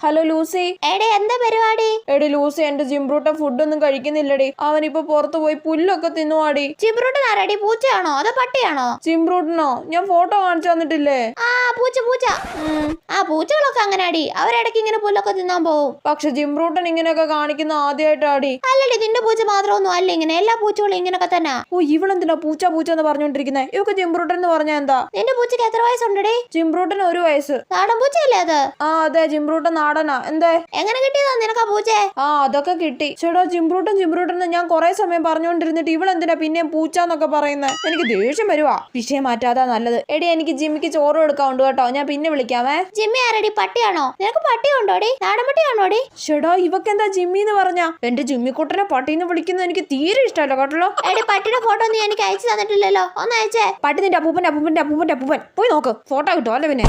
Hello Lucy. എടേ എന്താ പരിപാടി? എടി ലൂസി, എന്റെ ജിംബ്രൂട്ട ഫുഡൊന്നും കഴിക്കുന്നില്ലടി. അവനിപ്പോ പുറത്തു പോയി പുല്ലൊക്കെ തിന്നുവാടി. ജിംബ്രൂട്ടൻ ആരാടി? പൂച്ചയാണോ അതോ പട്ടിയാണോ? ജിംബ്രൂട്ടനോ? ഞാൻ ഫോട്ടോ കാണിച്ചു തന്നിട്ടില്ലേ? ആ പൂച്ച പൂച്ച. ആ പൂച്ചകളൊക്കെ അങ്ങനെയാടി, അവരിടയ്ക്ക് ഇങ്ങനെ പുല്ലൊക്കെ തിന്നാൻ പോവും. പക്ഷെ ജിംബ്രൂട്ടൻ ഇങ്ങനെയൊക്കെ കാണിക്കുന്ന ആദ്യമായിട്ടാടി. അല്ലടി, നിന്റെ പൂച്ച മാത്രമൊന്നും അല്ല ഇങ്ങനെ, എല്ലാ പൂച്ചകളും ഇങ്ങനൊക്കെ തന്നെ. ഓ, ഇവളെന്തിനാ പൂച്ച പൂച്ച എന്ന് പറഞ്ഞോണ്ടിരിക്കുന്നത്? ഇവക്ക് ജിംബ്രൂട്ടൻ എന്ന് പറഞ്ഞാ എന്താ? നിന്റെ പൂച്ചക്ക് എത്ര വയസ്സുണ്ടടി? ജിംബ്രൂട്ടൻ 1 വയസ്സ്. നാടൻ പൂച്ചയല്ലേ അത്? ആ അതെ, ജിംബ്രൂട്ടൻ നാടനാ. എന്തേ? എങ്ങനെ കിട്ടിയതാ നിനക്കാ പൂച്ചേ? ആ അതൊക്കെ കിട്ടി. ചേട്ടാ, ജിംബ്രൂട്ടൻ ജിംബ്രൂട്ടൻ ഞാൻ കുറെ സമയം പറഞ്ഞോണ്ടിരുന്നിട്ട് ഇവളെന്തിനാ പിന്നെയും പൂച്ചാന്നൊക്കെ പറയുന്നത്? എനിക്ക് ദേഷ്യം വരുവാ. വിഷയം മാറ്റാതാ നല്ലത്. എടി, എനിക്ക് ജിമ്മിക്ക് ചോറ് കൊടുക്കാറുണ്ട് കേട്ടോ. ഞാൻ പിന്നെ വിളിക്കാമേ. ജിമ്മി ആരടി? പട്ടിയാണോ? നിനക്ക് പട്ടിയുണ്ടോടി? നാടൻ പട്ടിയാണോടി? ചേടാ, ഇവക്കെന്താ ജിമ്മി എന്ന് പറഞ്ഞാ? എന്റെ ജിമ്മിക്കുട്ടനെ പട്ടിന്ന് വിളിക്കുന്നത് എനിക്ക് തീരെ ഇഷ്ടമല്ല കേട്ടല്ലോ. എടി, പട്ടിയുടെ ഫോട്ടോ നീ എനിക്ക് അയച്ചു തന്നിട്ടില്ലല്ലോ, ഒന്ന് അയച്ചേ. പട്ടി നിന്റെ അപ്പൂപ്പൻ പോയി നോക്ക്, ഫോട്ടോ കിട്ടും അല്ലേ പിന്നെ.